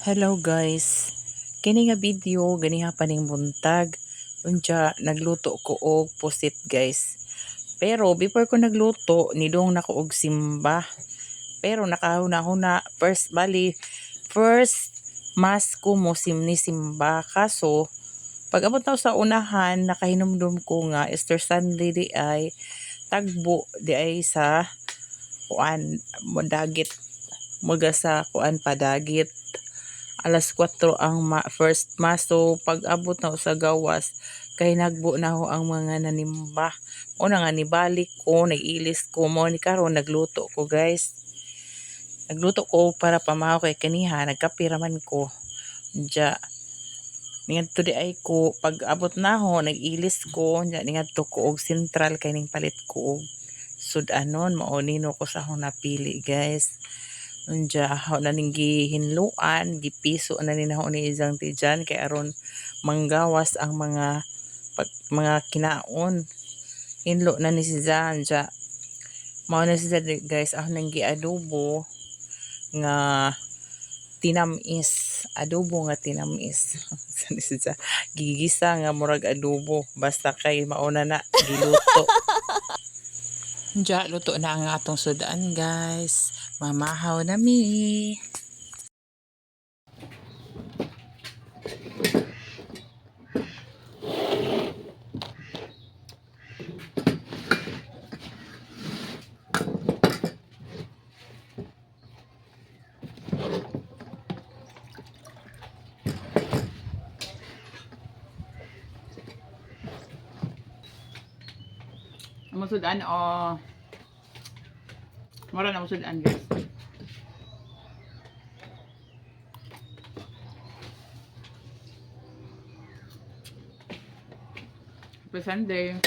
Hello guys. Kini nga video ganiha paning buntag. Unja nagluto ko og pusit guys. Pero before ko nagluto, nidong nako og simba. Pero nakahuna-huna first mas ko mo ni simba kaso pag abot na sa unahan nakahinumdum ko nga Easter Sunday di ay tagbo di ay sa kuan modagit mga sa kuan padagit alas 4 ang first mass. So pag abot na sa gawas kay nagbo na ho ang mga nanimba. Una nga nibalik ko, naiilis ko mo ni karon nagluto ko guys. Nagluto ko para pamahaw kay kaniha, nagkape raman ko. Diya ngadto di ay ko pag abot na ho nag-ilis ko nya ngadto ko og sentral kay ning palit ko og sudanon mao nino ko sa akong napili guys. Unja ho na ning gihinluan, gipiso na ni naho ni isang tijan kay aron manggawas ang mga kinaon. Hinlo na ni si Zan ja. Mao na si Zan guys, ako nang giadobo nga tinamis, adobo nga tinamis. Sa ni si Zan, gigisa nga murag adobo basta kay mauna na giluto. Diya, luto na ang atong sudan guys. Mamahaw na mi. Ang sudan o mura na sudan guys. Happy Sunday.